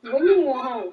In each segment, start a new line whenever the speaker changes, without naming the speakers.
When you go home.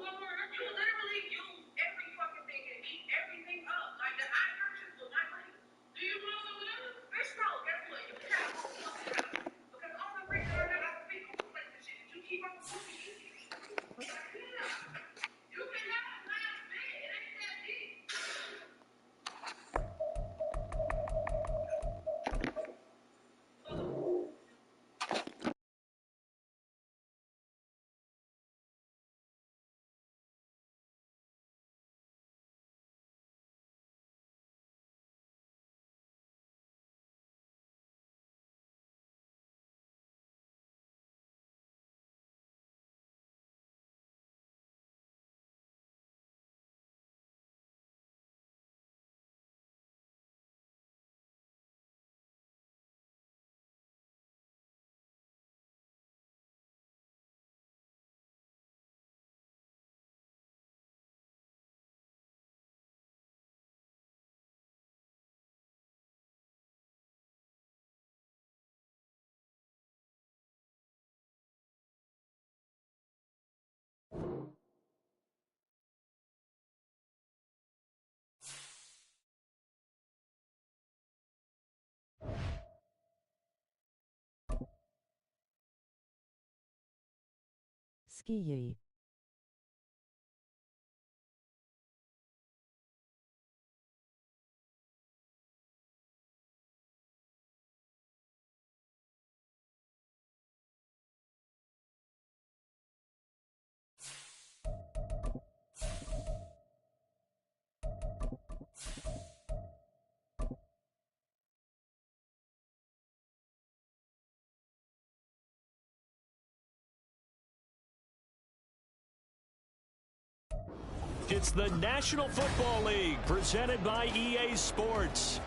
Ski.
It's the National Football League presented by EA Sports.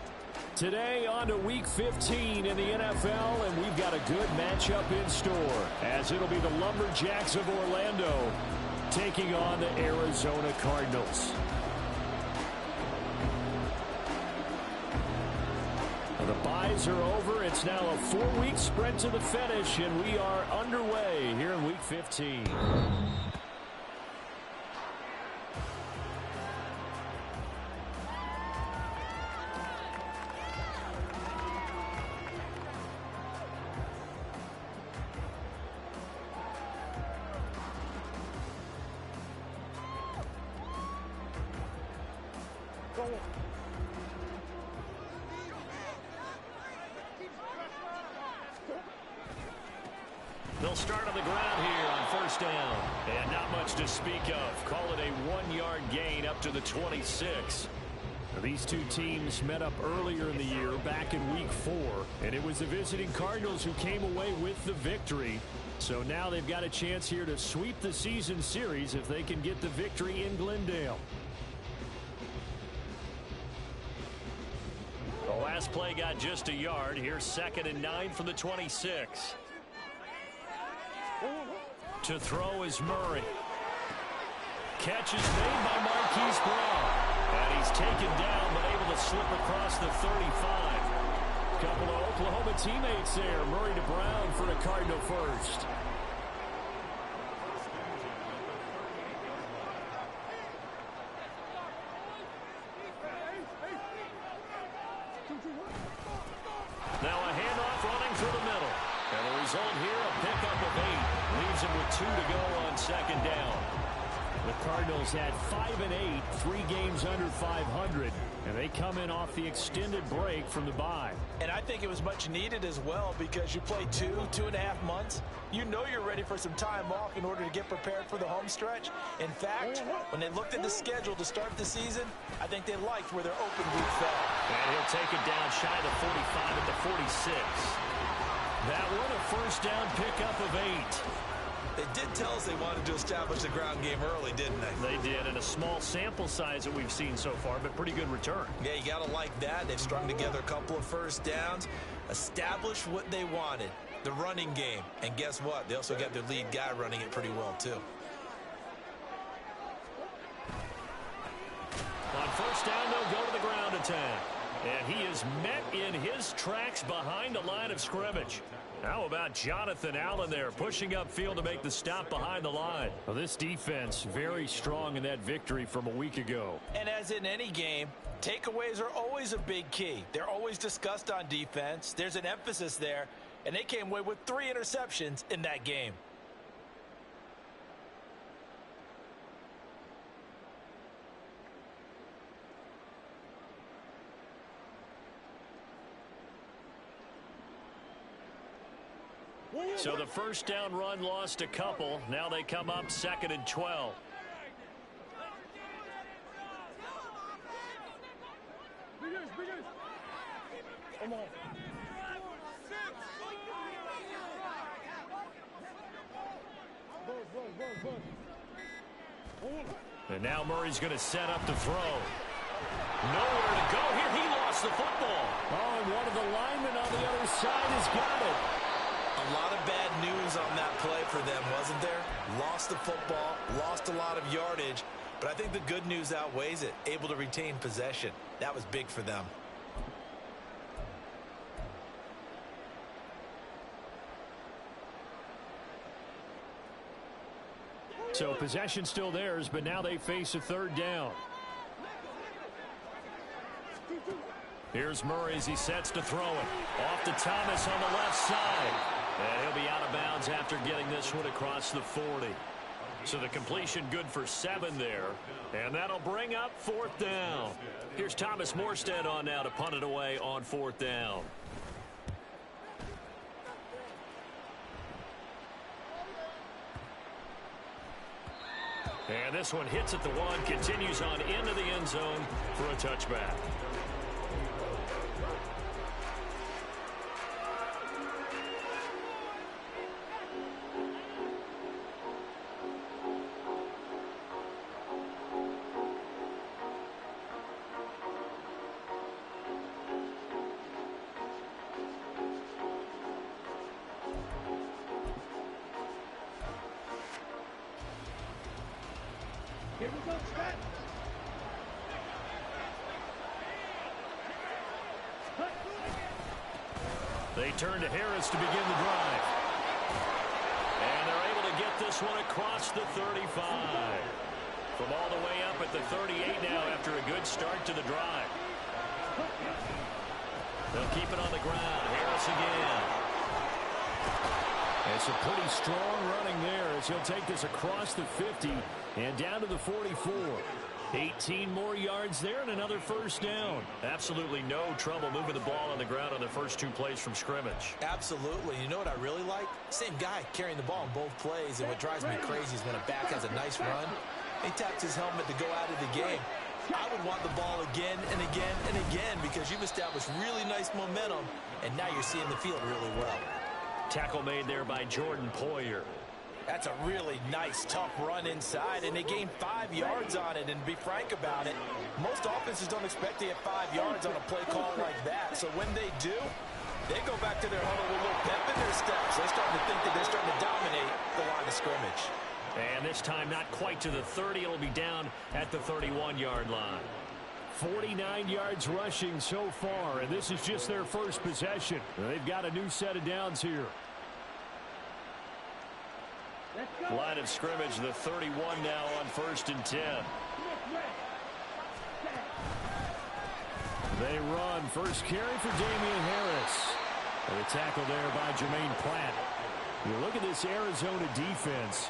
Today on to Week 15 in the NFL, and we've got a good matchup in store, as it'll be the Lumberjacks of Orlando taking on the Arizona Cardinals. The byes are over. It's now a 4-week sprint to the finish, and we are underway here in Week 15. They'll start on the ground here on first down. And not much to speak of. Call it a 1-yard gain up to the 26. These two teams met up earlier in the year, back in Week 4. And it was the visiting Cardinals who came away with the victory. So now they've got a chance here to sweep the season series if they can get the victory in Glendale. The last play got just a yard. Here's 2nd and 9 from the 26. To throw is Murray. Catch is made by Marquise Brown. And he's taken down, but able to slip across the 35. Couple of Oklahoma teammates there. Murray to Brown for a Cardinal first. Now a handoff running through the middle. And the result here, a pickup of 8. Leaves him with 2 to go on 2nd down. The Cardinals had 5 and 8, 3 games under 500, and they come in off the extended break from the bye.
And I think it was much needed as well, because you play 2.5 months. You know you're ready for some time off in order to get prepared for the home stretch. In fact, when they looked at the schedule to start the season, I think they liked where their open week fell.
And he'll take it down shy of the 45 at the 46. That one a first down pickup of 8.
They did tell us they wanted to establish the ground game early, didn't they?
They did, and a small sample size that we've seen so far, but pretty good return.
Yeah, you got to like that. They've strung together a couple of first downs, established what they wanted. The running game. And guess what? They also got their lead guy running it pretty well, too.
On first down, they'll go to the ground attack. And he is met in his tracks behind the line of scrimmage. How about Jonathan Allen there pushing upfield to make the stop behind the line? Well, this defense very strong in that victory from a week ago.
And as in any game, takeaways are always a big key. They're always discussed on defense. There's an emphasis there. And they came away with 3 interceptions in that game.
So the first down run lost a couple. Now they come up 2nd and 12.
Come on.
And now Murray's going to set up to throw. Nowhere to go here. He lost the football. Oh, and one of the linemen on the other side has got it.
A lot of bad news on that play for them, wasn't there? Lost the football, lost a lot of yardage, but I think the good news outweighs it. Able to retain possession. That was big for them.
So possession still theirs, but now they face a 3rd down. Here's Murray as he sets to throw it. Off to Thomas on the left side. And he'll be out of bounds after getting this one across the 40. So the completion good for 7 there. And that'll bring up 4th down. Here's Thomas Morstead on now to punt it away on 4th down. And this one hits at the 1, continues on into the end zone for a touchback.
Here we go, Scott.
They turn to Harris to begin the drive. And they're able to get this one across the 35. From all the way up at the 38 now after a good start to the drive. They'll keep it on the ground. Harris again. It's a pretty strong running there as he'll take this across the 50 and down to the 44. 18 more yards there and another first down. Absolutely no trouble moving the ball on the ground on the first 2 plays from scrimmage.
Absolutely. You know what I really like? Same guy carrying the ball in both plays, and what drives me crazy is when a back has a nice run, he taps his helmet to go out of the game. I would want the ball again and again and again because you've established really nice momentum, and now you're seeing the field really well.
Tackle made there by Jordan Poyer.
That's a really nice, tough run inside, and they gained 5 yards on it. And to be frank about it, most offenses don't expect to get 5 yards on a play call like that. So when they do, they go back to their huddle with a little pep in their steps. They're starting to think that they're starting to dominate the line of scrimmage.
And this time not quite to the 30. It'll be down at the 31-yard line. 49 yards rushing so far, and this is just their first possession. They've got a new set of downs here. Line of scrimmage, the 31 now on 1st and 10. They run. First carry for Damian Harris. And a tackle there by Jermaine Platt. You look at this Arizona defense.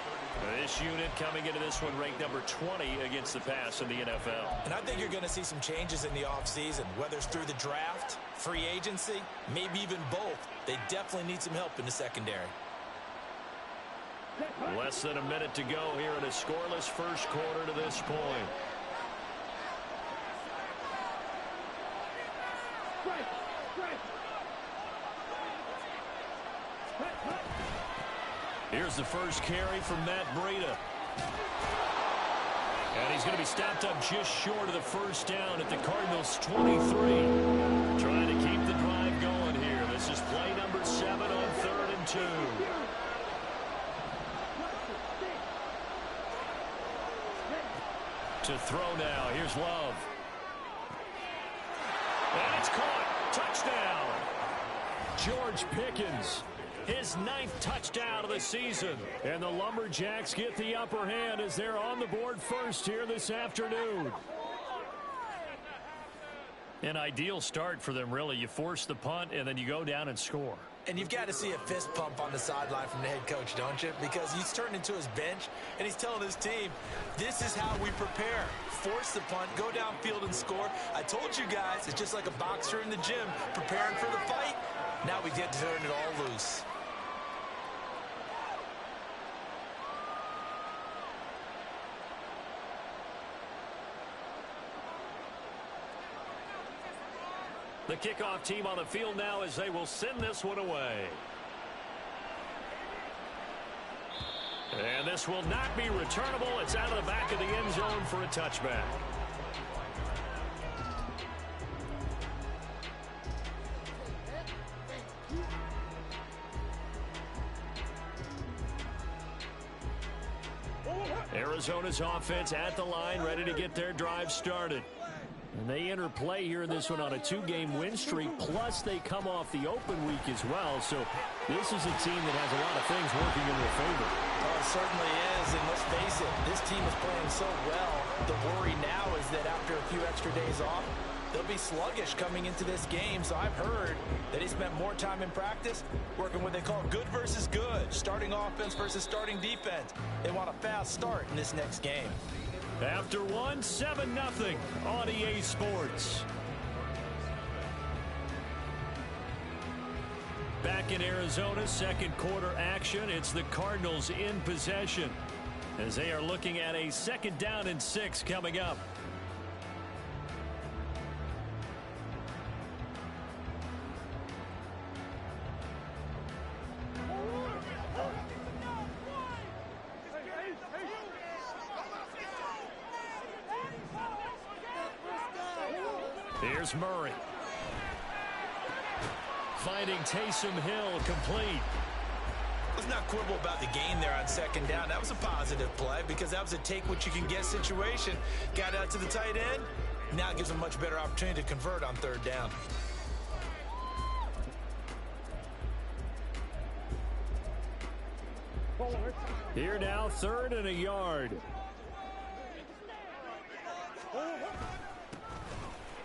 This unit coming into this one ranked number 20 against the pass in the NFL.
And I think you're going to see some changes in the offseason, whether it's through the draft, free agency, maybe even both. They definitely need some help in the secondary.
Less than a minute to go here in a scoreless first quarter to this point. Here's the first carry from Matt Breida. And he's going to be stopped up just short of the first down at the Cardinals' 23. Trying to keep the drive going here. This is play number 7 on 3rd and To throw now. Here's Love. And it's caught. Touchdown. George Pickens. His 9th touchdown of the season. And the Lumberjacks get the upper hand as they're on the board first here this afternoon. An ideal start for them, really. You force the punt, and then you go down and score.
And you've got to see a fist pump on the sideline from the head coach, don't you? Because he's turned into his bench, and he's telling his team, this is how we prepare. Force the punt, go downfield and score. I told you guys, it's just like a boxer in the gym preparing for the fight. Now we get to turn it all loose.
The kickoff team on the field now as they will send this one away. And this will not be returnable. It's out of the back of the end zone for a touchback. Arizona's offense at the line, ready to get their drive started. And they enter play here in this one on a 2-game win streak, plus they come off the open week as well. So this is a team that has a lot of things working in their favor.
Oh, it certainly is, and let's face it, this team is playing so well. The worry now is that after a few extra days off, they'll be sluggish coming into this game. So I've heard that he spent more time in practice working what they call good versus good, starting offense versus starting defense. They want a fast start in this next game.
After one, 7-0 on EA Sports. Back in Arizona, second quarter action. It's the Cardinals in possession as they are looking at a 2nd down and 6 coming up. Here's Murray. Finding Taysom Hill complete.
Let's not quibble about the gain there on 2nd down. That was a positive play because that was a take-what-you-can-get situation. Got out to the tight end. Now it gives them a much better opportunity to convert on 3rd down.
Here now, 3rd and a yard.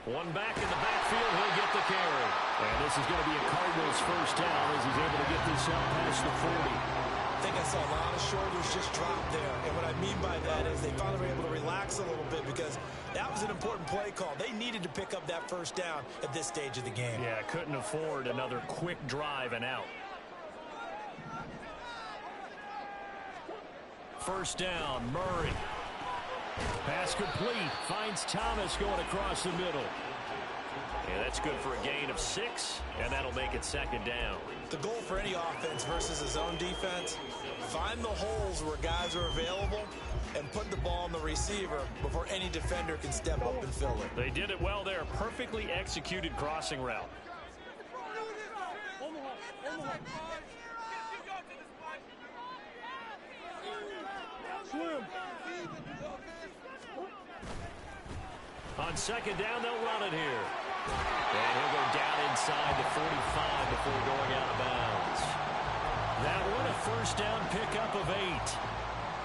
One back in the backfield, he'll get the carry. And this is going to be a Cardinals 1st down as he's able to get this out past the 40.
I think I saw a lot of shoulders just drop there. And what I mean by that is they finally were able to relax a little bit because that was an important play call. They needed to pick up that 1st down at this stage of the game.
Yeah, couldn't afford another quick drive and out. 1st down, Murray. Pass complete. Finds Thomas going across the middle. And that's good for a gain of 6, and that'll make it 2nd down.
The goal for any offense versus a zone defense, find the holes where guys are available and put the ball on the receiver before any defender can step up and fill it.
They did it well there. Perfectly executed crossing route. On 2nd down, they'll run it here. And he'll go down inside the 45 before going out of bounds. That one, a 1st down pickup of 8.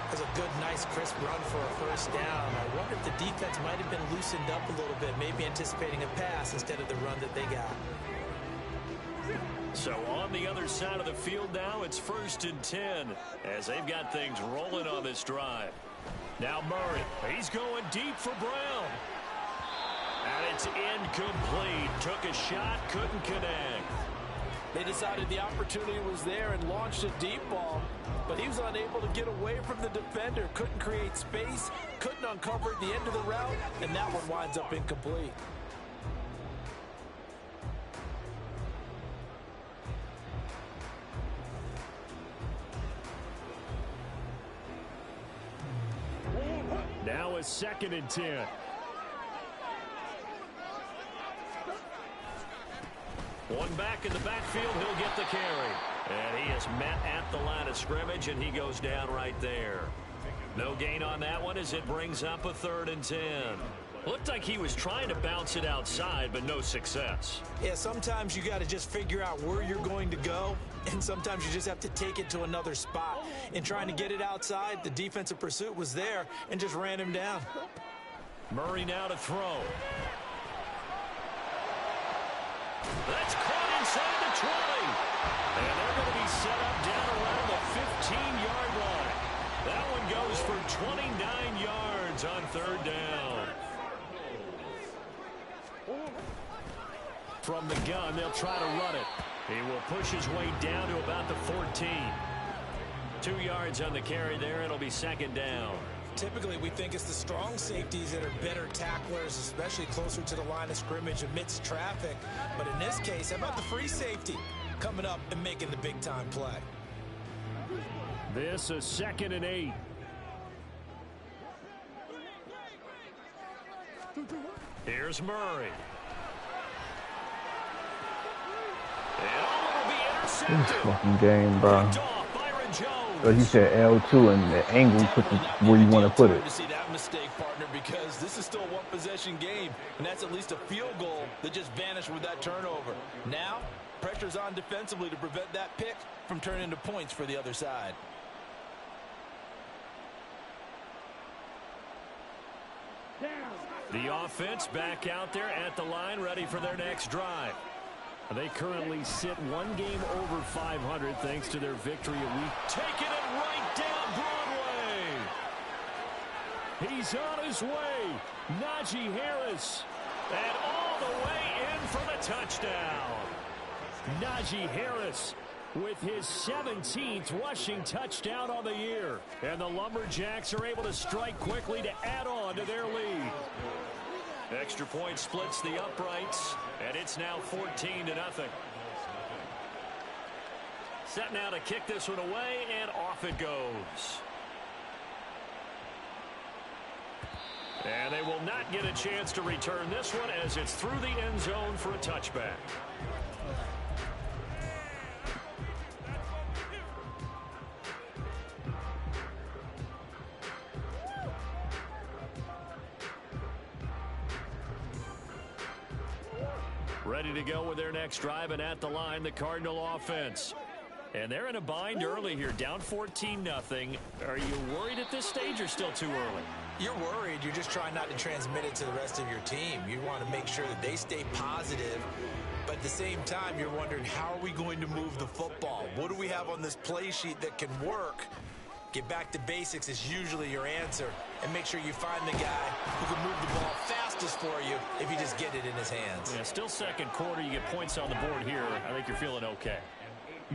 That's a good, nice, crisp run for a 1st down. I wonder if the defense might have been loosened up a little bit, maybe anticipating a pass instead of the run that they got.
So on the other side of the field now, it's 1st and 10 as they've got things rolling on this drive. Now Murray, he's going deep for Brown. And it's incomplete. Took a shot, couldn't connect.
They decided the opportunity was there and launched a deep ball, but he was unable to get away from the defender. Couldn't create space, couldn't uncover the end of the route, and that one winds up incomplete.
Now a 2nd and 10. One back in the backfield, he'll get the carry. And he is met at the line of scrimmage, and he goes down right there. No gain on that one as it brings up a 3rd and 10. Looked like he was trying to bounce it outside, but no success.
Yeah, sometimes you got to just figure out where you're going to go, and sometimes you just have to take it to another spot. In trying to get it outside, the defensive pursuit was there and just ran him down.
Murray now to throw. That's caught inside the 20. And they're going to be set up down around the 15-yard line. That one goes for 29 yards on 3rd down. From the gun, they'll try to run it. He will push his way down to about the 14. 2 yards on the carry there. It'll be 2nd down.
Typically, we think it's the strong safeties that are better tacklers, especially closer to the line of scrimmage amidst traffic. But in this case, how about the free safety coming up and making the big-time play?
This is 2nd and 8. Here's Murray.
This fucking game, bro. Like you said, L2 and the angle, put the where you want to put it.
To see that mistake, partner, because this is still a one-possession game, and that's at least a field goal that just vanished with that turnover. Now, pressure's on defensively to prevent that pick from turning into points for the other side.
The offense back out there at the line, ready for their next drive. They currently sit 1 game over 500 thanks to their victory a week. Taking it right down Broadway. He's on his way. Najee Harris. And all the way in for the touchdown. Najee Harris with his 17th rushing touchdown on the year. And the Lumberjacks are able to strike quickly to add on to their lead. Extra point splits the uprights, and it's now 14-0. Set now to kick this one away, and off it goes. And they will not get a chance to return this one as it's through the end zone for a touchback. Ready to go with their next drive, and at the line, the Cardinal offense. And they're in a bind early here, down 14-0. Are you worried at this stage or still too early?
You're worried. You're just trying not to transmit it to the rest of your team. You want to make sure that they stay positive, but at the same time, you're wondering, how are we going to move the football? What do we have on this play sheet that can work? Get back to basics is usually your answer, and make sure you find the guy who can move the ball fastest for you if you just get it in his hands.
Yeah, still second quarter. You get points on the board here. I think you're feeling okay.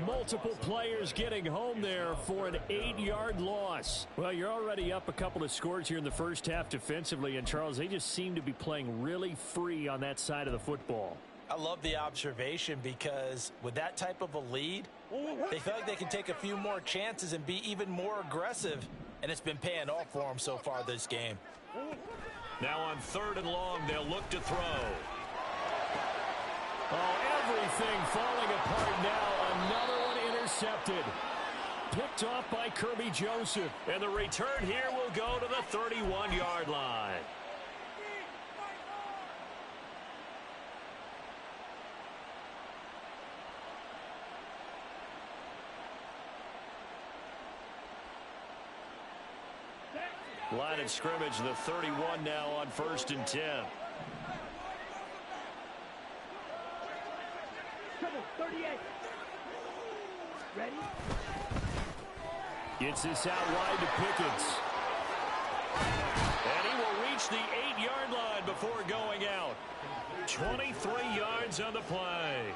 Multiple players getting home there for an 8-yard loss. Well, you're already up a couple of scores here in the first half defensively, and Charles, they just seem to be playing really free on that side of the football.
I love the observation, because with that type of a lead, they feel like they can take a few more chances and be even more aggressive, and it's been paying off for them so far this game.
Now on 3rd and long, they'll look to throw. Oh, everything falling apart now. Another one intercepted. Picked off by Kirby Joseph. And the return here will go to the 31-yard line. Line of scrimmage, the 31 now on 1st and 10.
38. Ready?
Gets this out wide to Pickens. And he will reach the 8-yard line before going out. 23 yards on the play.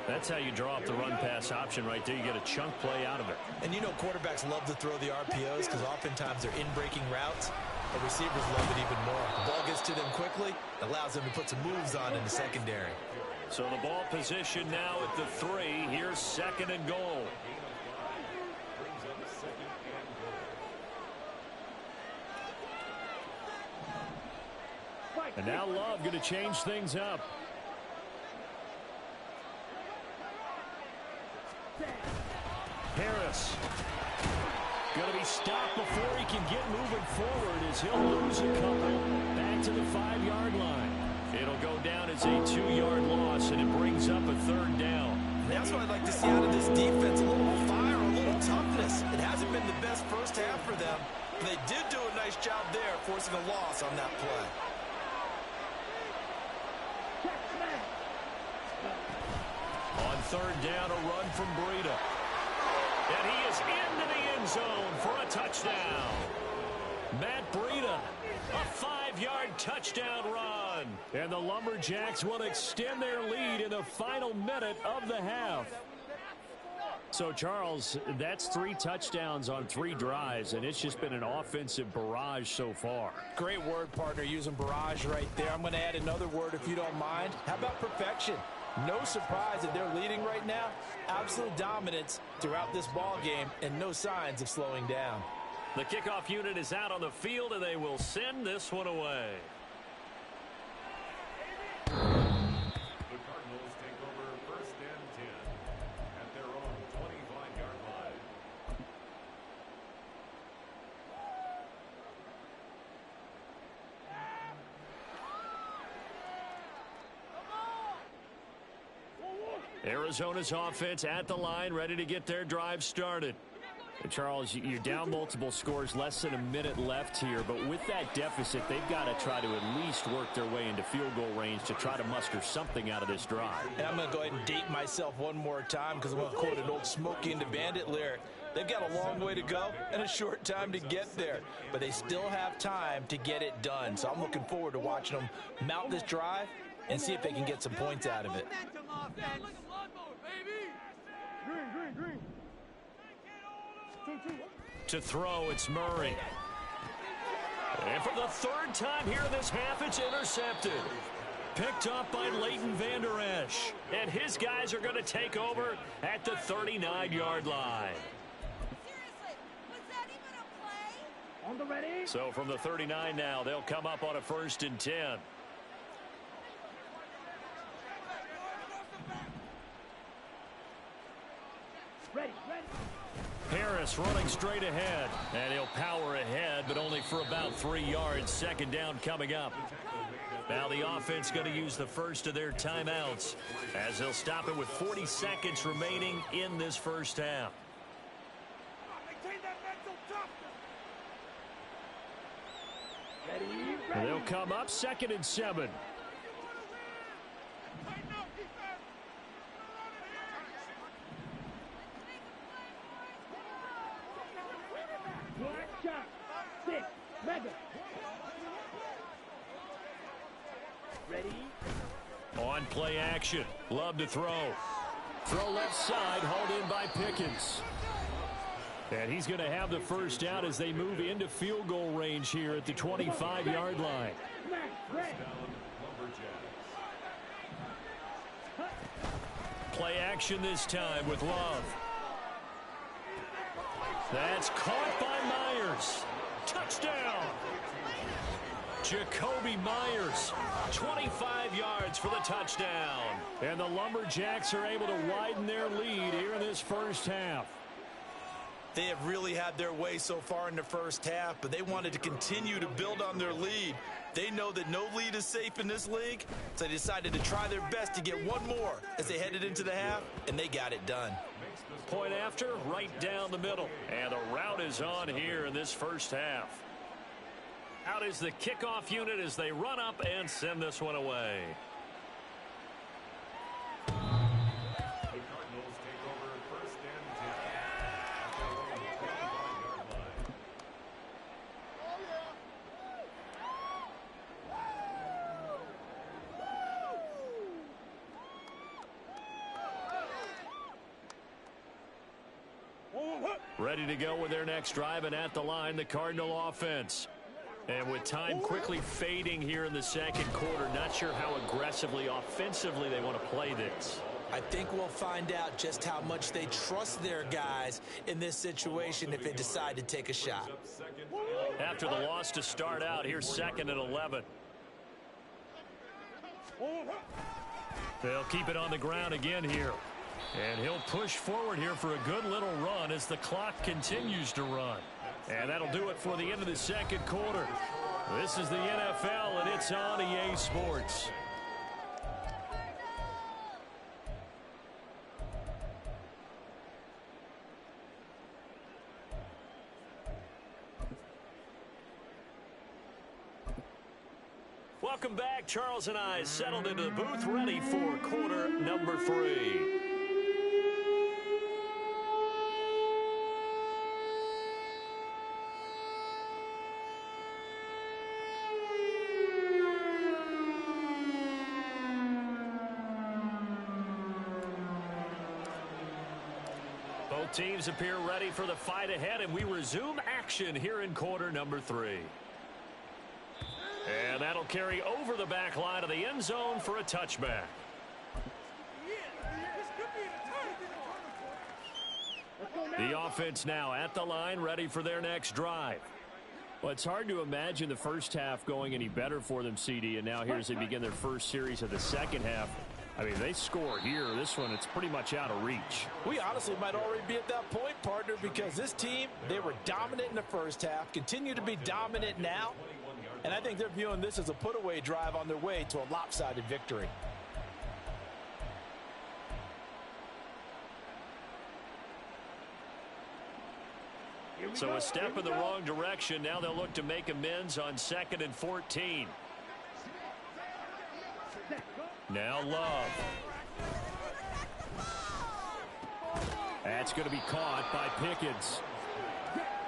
That's how you draw up the run-pass option right there. You get a chunk play out of it.
And you know quarterbacks love to throw the RPOs because oftentimes they're in-breaking routes. The receivers love it even more. The ball gets to them quickly, allows them to put some moves on in the secondary.
So the ball position now at the 3. Here's 2nd and goal. And now Love going to change things up. Harris going to be stop before he can get moving forward as he'll lose a couple back to the 5-yard line. It'll go down as a 2-yard loss, and it brings up a 3rd down.
And that's what I'd like to see out of this defense, a little fire, a little toughness. It hasn't been the best first half for them, but they did do a nice job there forcing a loss on that play.
On 3rd down, a run from Breida. And he is into the end zone for a touchdown. Matt Breida, a 5-yard touchdown run. And the Lumberjacks will extend their lead in the final minute of the half. So, Charles, that's 3 touchdowns on 3 drives, and it's just been an offensive barrage so far.
Great word, partner, using barrage right there. I'm going to add another word if you don't mind. How about perfection? No surprise that they're leading right now. Absolute dominance throughout this ball game and no signs of slowing down.
The kickoff unit is out on the field, and they will send this one away.
The Cardinals take over 1st and 10 at their own 25-yard line.
Arizona's offense at the line, ready to get their drive started. And Charles, you're down multiple scores, less than a minute left here, but with that deficit, they've got to try to at least work their way into field goal range to try to muster something out of this drive.
And I'm going to go ahead and date myself one more time because I'm going to quote an old Smokey and the Bandit lyric. They've got a long way to go and a short time to get there, but they still have time to get it done. So I'm looking forward to watching them mount this drive and see if they can get some points out of it.
To throw, it's Murray. And for the 3rd time here in this half, it's intercepted. Picked up by Leighton Vander Esch. And his guys are going to take over at the 39-yard line.
On the ready.
So from the 39 now, they'll come up on a 1st and 10.
Ready.
Harris running straight ahead, and he'll power ahead, but only for about 3 yards. 2nd down coming up. Now the offense going to use the first of their timeouts as they'll stop it with 40 seconds remaining in this first half.
Ready.
They'll come up 2nd and 7.
Shot. 6. Mega. Ready.
On play action. Love to throw. Throw left side, hauled in by Pickens. And he's going to have the first down as they move into field goal range here at the 25-yard line. Play action this time with Love. That's caught by Myers. Touchdown. Jacoby Myers, 25 yards for the touchdown. And the Lumberjacks are able to widen their lead here in this first half.
They have really had their way so far in the first half, but they wanted to continue to build on their lead. They know that no lead is safe in this league, so they decided to try their best to get one more as they headed into the half, and they got it done.
Point after, right down the middle. And the route is on here in this first half. Out is the kickoff unit as they run up and send this one away.
The Cardinals take over 1st and 10 at their own 25-yard line.
Ready to go with their next drive, and at the line, the Cardinal offense. And with time quickly fading here in the second quarter, not sure how aggressively, offensively they want to play this.
I think we'll find out just how much they trust their guys in this situation if they decide to take a shot.
After the loss to start out, here's 2nd and 11. They'll keep it on the ground again here. And he'll push forward here for a good little run as the clock continues to run. And that'll do it for the end of the second quarter. This is the NFL, and it's on EA Sports. Welcome back. Charles and I settled into the booth, ready for quarter number 3. Both teams appear ready for the fight ahead, and we resume action here in quarter number 3. And that'll carry over the back line of the end zone for a touchback. The offense now at the line, ready for their next drive. Well, it's hard to imagine the first half going any better for them, CD, and now here as they begin their first series of the second half. I mean, they score here. This one, it's pretty much out of reach.
We honestly might already be at that point, partner, because this team, they were dominant in the first half, continue to be dominant now, and I think they're viewing this as a put-away drive on their way to a lopsided victory.
So a step in the wrong direction. Now they'll look to make amends on 2nd and 14. Now Love. That's going to be caught by Pickens.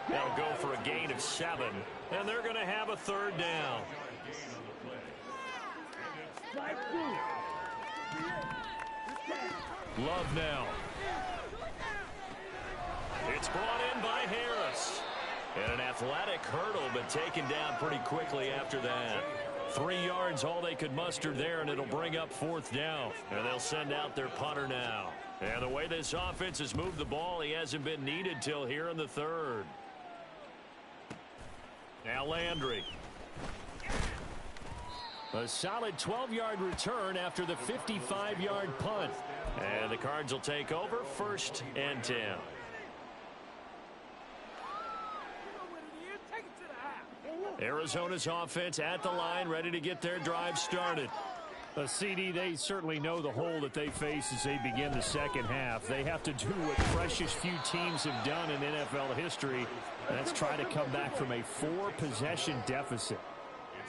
They'll go for a gain of 7, and they're going to have a third down. Love now. It's brought in by Harris. And an athletic hurdle, but taken down pretty quickly after that. 3 yards, all they could muster there, and it'll bring up 4th down. And they'll send out their punter now. And the way this offense has moved the ball, he hasn't been needed till here in the 3rd. Now Landry. A solid 12-yard return after the 55-yard punt. And the Cards will take over 1st and 10. Arizona's offense at the line, ready to get their drive started. CD, they certainly know the hole that they face as they begin the second half. They have to do what precious few teams have done in NFL history. That's try to come back from a 4-possession deficit.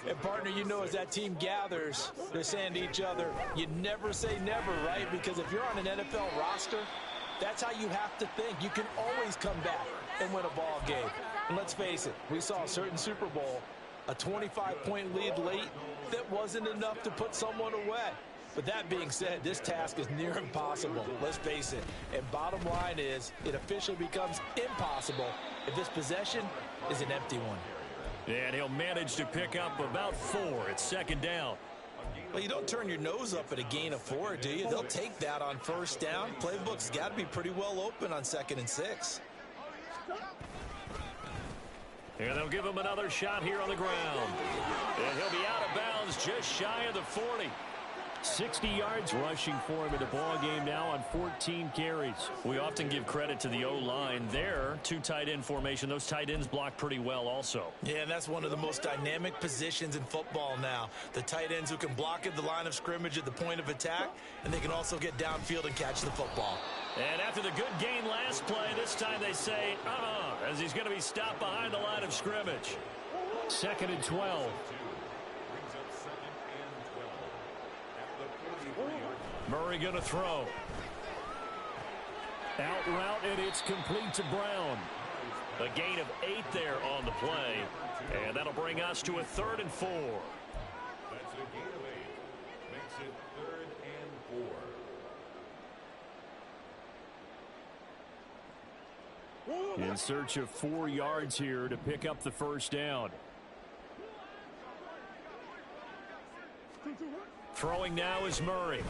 And, partner, you know, as that team gathers, they're saying to each other, you never say never, right? Because if you're on an NFL roster, that's how you have to think. You can always come back and win a ball game. And let's face it, we saw a certain Super Bowl, a 25-point lead late that wasn't enough to put someone away. But that being said, this task is near impossible. Let's face it. And bottom line is, it officially becomes impossible if this possession is an empty one.
And he'll manage to pick up about 4 at 2nd down.
Well, you don't turn your nose up at a gain of 4, do you? They'll take that on 1st down. Playbook's got to be pretty well open on 2nd and 6.
And they'll give him another shot here on the ground. And he'll be out of bounds just shy of the 40. 60 yards rushing for him in the ball game now on 14 carries. We often give credit to the O-line there. 2 tight end formation. Those tight ends block pretty well also. Yeah, and that's one of the most dynamic positions in football now. The tight ends who can block at the line of scrimmage at the point of attack, and they can also get downfield and catch the football. And after the good gain last play, this time they say, as he's going to be stopped behind the line of scrimmage. 2nd and 12. Murray going to throw. Out route, and it's complete to Brown. A gain of 8 there on the play. And that'll bring us to a 3rd and 4.
That's a gain of 8. Makes it 3rd and 4.
In search of 4 yards here to pick up the 1st down. Throwing now is Murray.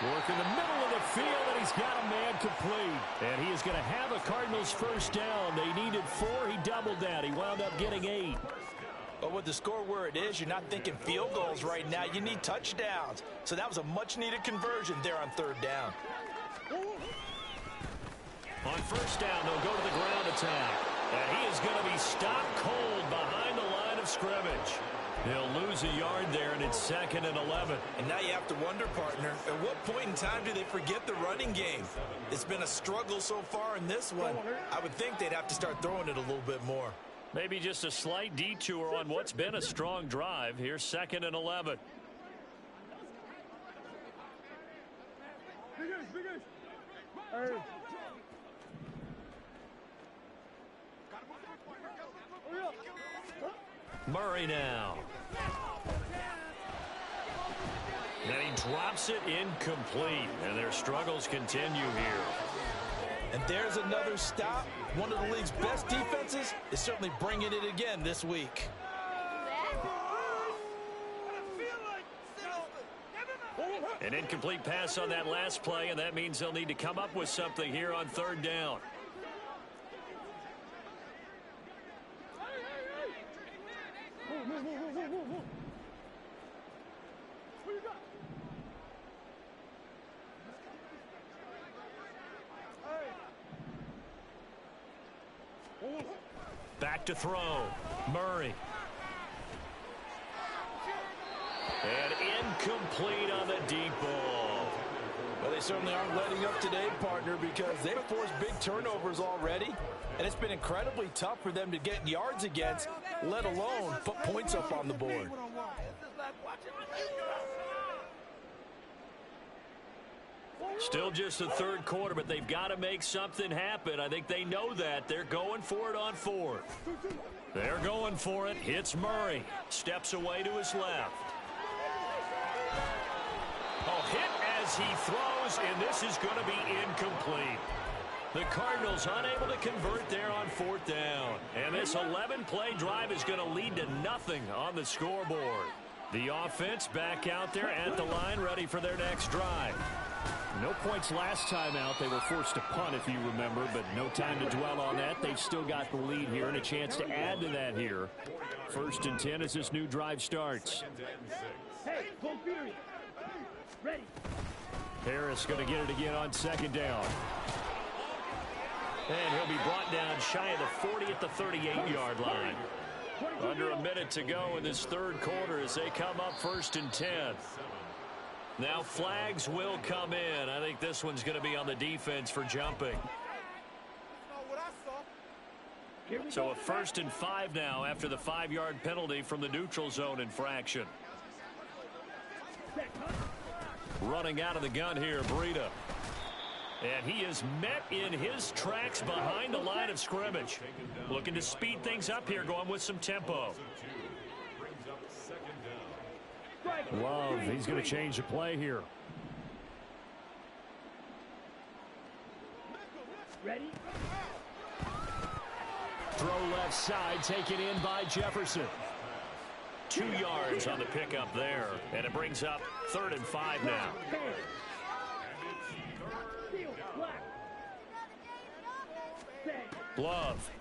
Work in the middle of the field, and he's got a man complete. And he is going to have a Cardinals 1st down. They needed 4. He doubled that. He wound up getting 8.
But with the score where it is, you're not thinking field goals right now. You need touchdowns. So that was a much-needed conversion there on 3rd down.
On 1st down, they'll go to the ground attack. And he is going to be stopped cold behind the line of scrimmage. He'll lose a yard there, and it's 2nd and 11.
And now you have to wonder, partner, at what point in time do they forget the running game? It's been a struggle so far in this one. I would think they'd have to start throwing it a little bit more.
Maybe just a slight detour on what's been a strong drive. Here's 2nd and 11. Murray now. And he drops it incomplete, and their struggles continue here.
And there's another stop. One of the league's best defenses is certainly bringing it again this week.
An incomplete pass on that last play, and that means they'll need to come up with something here on 3rd down. Back to throw. Murray. And incomplete on the deep ball.
Well, they certainly aren't letting up today, partner, because they've forced big turnovers already, and it's been incredibly tough for them to get yards against, let alone put points up on the board.
Still just the 3rd quarter, but they've got to make something happen. I think they know that. They're going for it on 4th. They're going for it. Hits Murray. Steps away to his left. Oh, hit as he throws, and this is going to be incomplete. The Cardinals unable to convert there on 4th down. And this 11-play drive is going to lead to nothing on the scoreboard. The offense back out there at the line, ready for their next drive.
No points last time out. They were forced to punt, if you remember, but no time to dwell on that. They've still got the lead here and a chance to add to that here. 1st and 10 as this new drive starts.
Hey, full period. Ready.
Harris going to get it again on 2nd down. And he'll be brought down shy of the 40 at the 38-yard line. Under a minute to go in this 3rd quarter as they come up 1st and 10. Now flags will come in. I think this one's going to be on the defense for jumping. So a 1st and 5 now after the 5-yard penalty from the neutral zone infraction. Running out of the gun here, Breida. And he is met in his tracks behind the line of scrimmage. Looking to speed things up here, going with some tempo.
Love, he's going to change the play here.
Ready.
Throw left side, taken in by Jefferson.
2 yards on the pickup there. And it brings up 3rd and 5 now.
Love.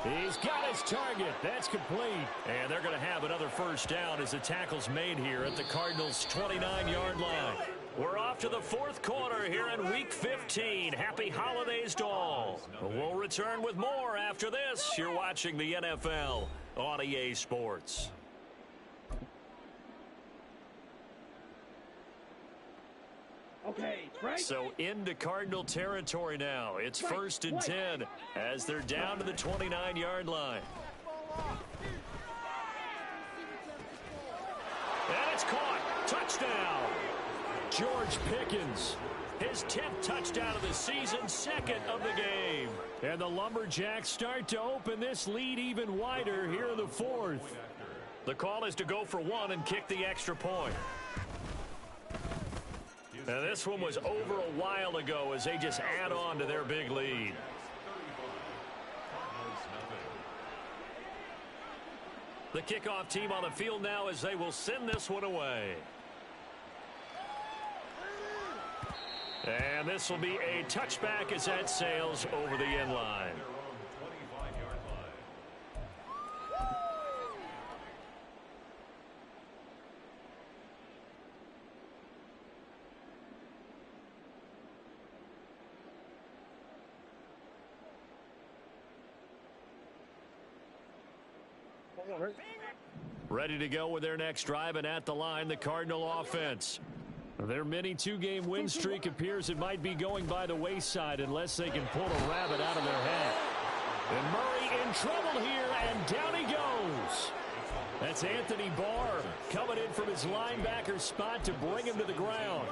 He's got his target. That's complete.
And they're going to have another 1st down as the tackle's made here at the Cardinals' 29-yard line. We're off to the 4th quarter here in Week 15. Happy holidays to all. We'll return with more after this. You're watching the NFL on EA Sports.
Okay, right.
So into Cardinal territory now. It's 1st and 10 as they're down to the 29-yard line. And it's caught. Touchdown.
George Pickens.
His 10th touchdown of the season, 2nd of the game.
And the Lumberjacks start to open this lead even wider here in the 4th.
The call is to go for 1 and kick the extra point. Now this one was over a while ago as they just add on to their big lead. The kickoff team on the field now as they will send this one away. And this will be a touchback as that sails over the end line. Ready to go with their next drive, and at the line, the Cardinal offense. Their mini two-game win streak appears it might be going by the wayside unless they can pull a rabbit out of their hat. And Murray in trouble here, and down he goes. That's Anthony Barr coming in from his linebacker spot to bring him to the ground.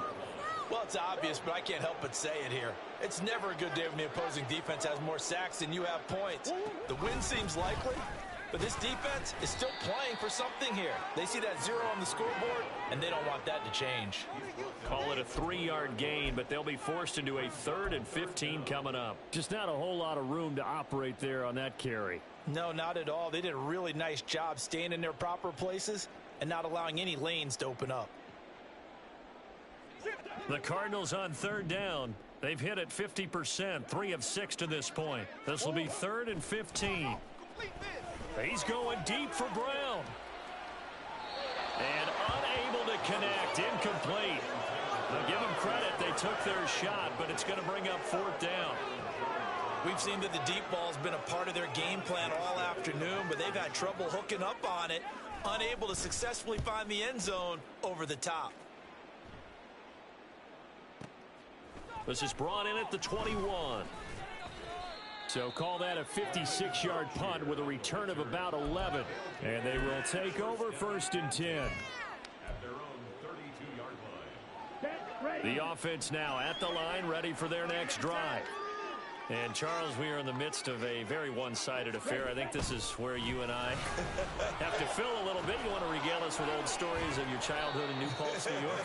Well, it's obvious, but I can't help but say it here. It's never a good day when the opposing defense has more sacks than you have points. The win seems likely, but this defense is still playing for something here. They see that 0 on the scoreboard, and they don't want that to change.
Call it a 3-yard gain, but they'll be forced into a 3rd and 15 coming up. Just not a whole lot of room to operate there on that carry.
No, not at all. They did a really nice job staying in their proper places and not allowing any lanes to open up.
The Cardinals on 3rd down. They've hit it 50%, 3 of 6 to this point. This will be 3rd and 15. He's going deep for Brown. And unable to connect, incomplete. Now give them credit, they took their shot, but it's going to bring up 4th down.
We've seen that the deep ball's been a part of their game plan all afternoon, but they've had trouble hooking up on it, unable to successfully find the end zone over the top.
This is brought in at the 21. So call that a 56-yard punt with a return of about 11. And they will take over 1st and 10.
At their own 32-yard line.
The offense now at the line, ready for their next drive. And, Charles, we are in the midst of a very one-sided affair. I think this is where you and I have to fill a little bit. You want to regale us with old stories of your childhood in New Paltz, New York?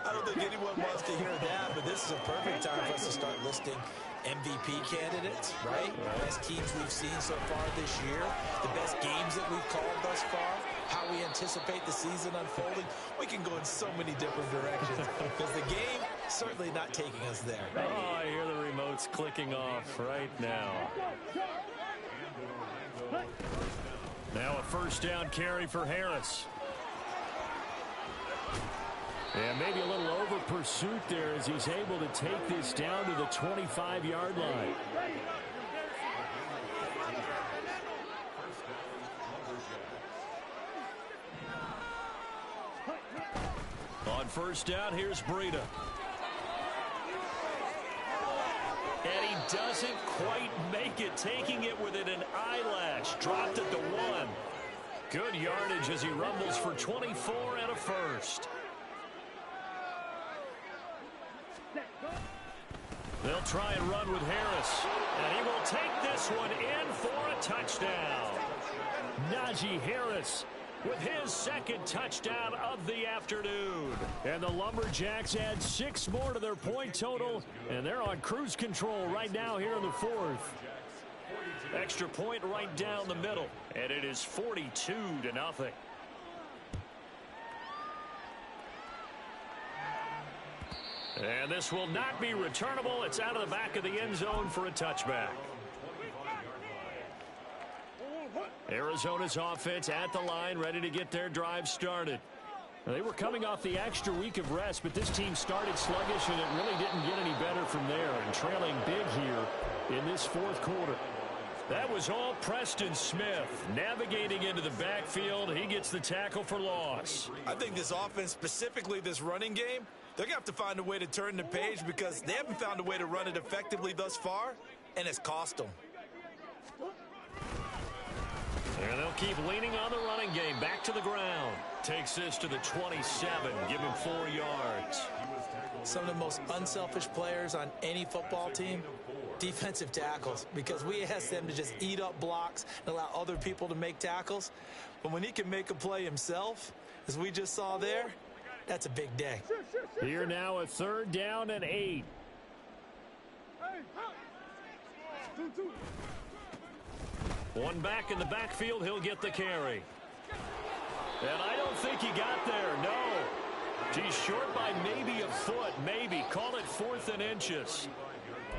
I don't think anyone wants to hear that, but this is a perfect time for us to start listing MVP candidates, right? The best teams we've seen so far this year, the best games that we've called thus far, how we anticipate the season unfolding. We can go in so many different directions because the game certainly not taking us there.
Oh, I hear the remotes clicking off right now. Now a 1st down carry for Harris. And maybe a little over pursuit there as he's able to take this down to the 25-yard line. On 1st down, here's Breida. And he doesn't quite make it, taking it within an eyelash. Dropped at the 1. Good yardage as he rumbles for 24 and a 1st. They'll try and run with Harris. And he will take this one in for a touchdown. Najee Harris with his 2nd touchdown of the afternoon. And the Lumberjacks add 6 more to their point total. And they're on cruise control right now here in the 4th. Extra point right down the middle. And it is 42-0. And this will not be returnable. It's out of the back of the end zone for a touchback. Arizona's offense at the line, ready to get their drive started. They were coming off the extra week of rest, but this team started sluggish, and it really didn't get any better from there, and trailing big here in this 4th quarter. That was all Preston Smith navigating into the backfield. He gets the tackle for loss.
I think this offense, specifically this running game, they're going to have to find a way to turn the page because they haven't found a way to run it effectively thus far, and it's cost them.
And they'll keep leaning on the running game. Back to the ground. Takes this to the 27. Give him 4 yards.
Some of the most unselfish players on any football team, defensive tackles, because we ask them to just eat up blocks and allow other people to make tackles. But when he can make a play himself, as we just saw there, that's a big day.
Here now a 3rd down and 8. One back in the backfield, he'll get the carry. And I don't think he got there, no. He's short by maybe a foot, maybe. Call it 4th and inches.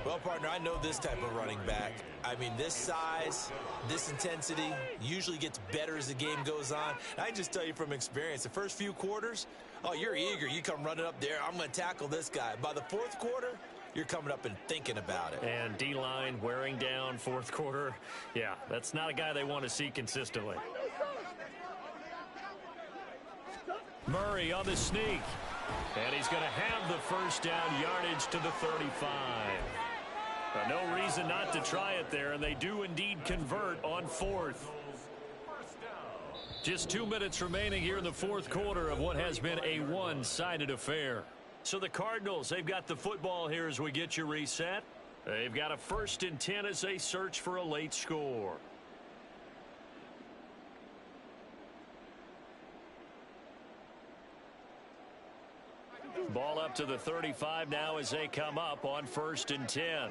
Well, partner, I know this type of running back. I mean, this size, this intensity usually gets better as the game goes on. And I just tell you from experience, the first few quarters, oh, you're eager. You come running up there, I'm going to tackle this guy. By the 4th quarter, you're coming up and thinking about it.
And D-line wearing down fourth quarter. Yeah, that's not a guy they want to see consistently. Murray on the sneak. And he's going to have the first down, yardage to the 35. No reason not to try it there, and they do indeed convert on fourth. Just 2 minutes remaining here in the fourth quarter of what has been a one-sided affair. So the Cardinals, they've got the football here as we get you reset. They've got a 1st and 10 as they search for a late score. Ball up to the 35 now as they come up on 1st and 10.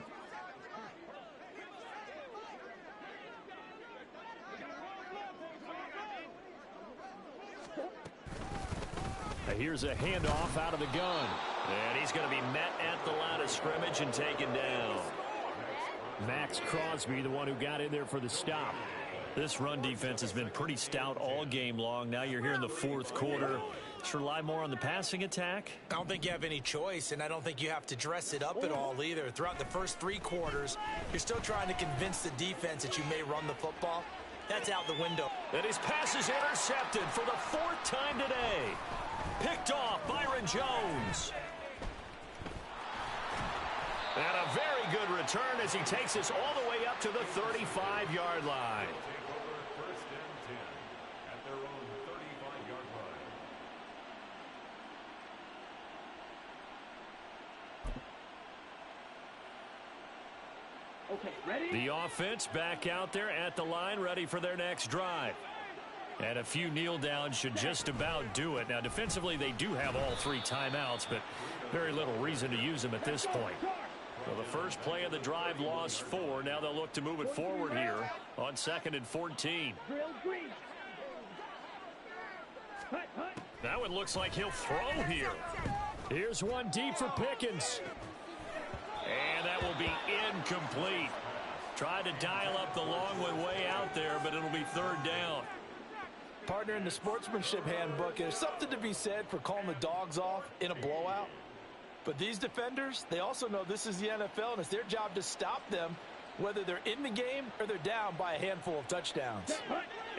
Here's a handoff out of the gun. And he's going to be met at the line of scrimmage and taken down. Max Crosby, the one who got in there for the stop. This run defense has been pretty stout all game long. Now you're here in the fourth quarter. Let's rely more on the passing attack.
I don't think you have any choice, and I don't think you have to dress it up at all either. Throughout the first 3 quarters, you're still trying to convince the defense that you may run the football. That's out the window.
And his pass is intercepted for the 4th time today. Picked off Byron Jones. And a very good return as he takes us all the way up to the 35-yard line.
First and 10 at their own 35-yard line.
Okay, ready?
The offense back out there at the line, ready for their next drive. And a few kneel downs should just about do it. Now, defensively, they do have all 3 timeouts, but very little reason to use them at this point. Well, the first play of the drive lost 4. Now they'll look to move it forward here on 2nd and 14. That one looks like he'll throw here. Here's one deep for Pickens. And that will be incomplete. Tried to dial up the long one way out there, but it'll be 3rd down.
Partner, in the sportsmanship handbook, there's something to be said for calling the dogs off in a blowout. But these defenders, they also know this is the NFL, and it's their job to stop them, whether they're in the game or they're down by a handful of touchdowns.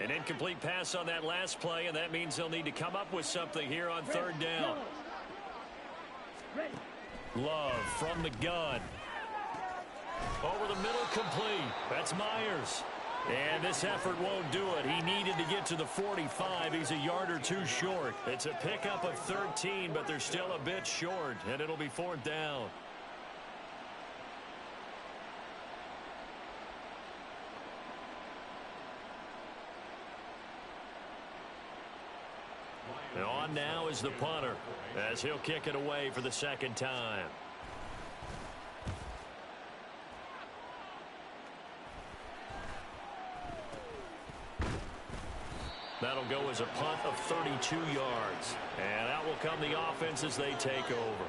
An incomplete pass on that last play, and that means they'll need to come up with something here on 3rd down. Love from the gun. Over the middle, complete. That's Myers. And this effort won't do it. He needed to get to the 45. He's a yard or 2 short. It's a pickup of 13, but they're still a bit short, and it'll be 4th down. And on now is the punter, as he'll kick it away for the 2nd time. That'll go as a punt of 32 yards. And out will come the offense as they take over.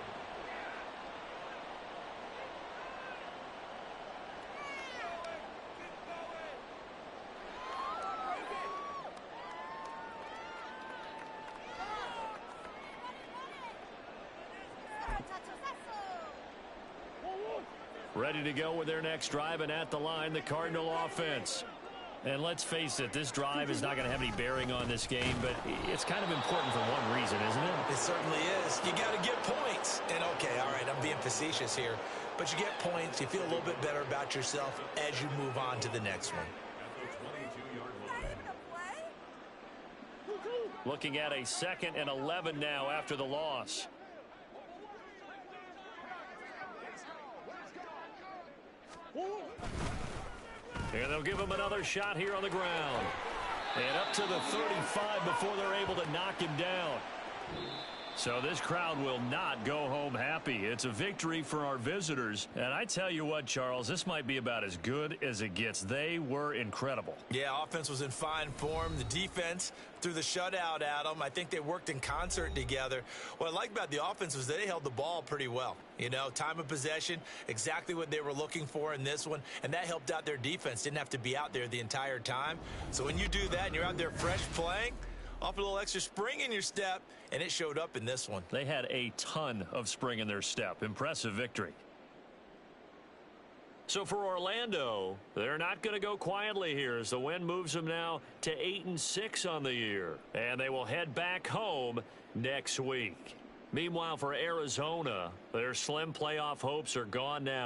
Ready to go with their next drive, and at the line, the Cardinal offense. And let's face it, this drive is not going to have any bearing on this game, but it's kind of important for one reason, isn't it?
It certainly is. You got to get points. And, okay, all right, I'm being facetious here. But you get points, you feel a little bit better about yourself as you move on to the next one.
Looking at a 2nd and 11 now after the loss. And they'll give him another shot here on the ground. And up to the 35 before they're able to knock him down. So this crowd will not go home happy. It's a victory for our visitors. And I tell you what, Charles, this might be about as good as it gets. They were incredible.
Yeah, offense was in fine form. The defense threw the shutout at them. I think they worked in concert together. What I like about the offense was they held the ball pretty well. You know, time of possession, exactly what they were looking for in this one. And that helped out their defense. Didn't have to be out there the entire time. So when you do that and you're out there fresh playing, off a little extra spring in your step, and it showed up in this one.
They had a ton of spring in their step. Impressive victory.
So for Orlando, they're not going to go quietly here as the win moves them now to 8-6 on the year. And they will head back home next week. Meanwhile, for Arizona, their slim playoff hopes are gone now.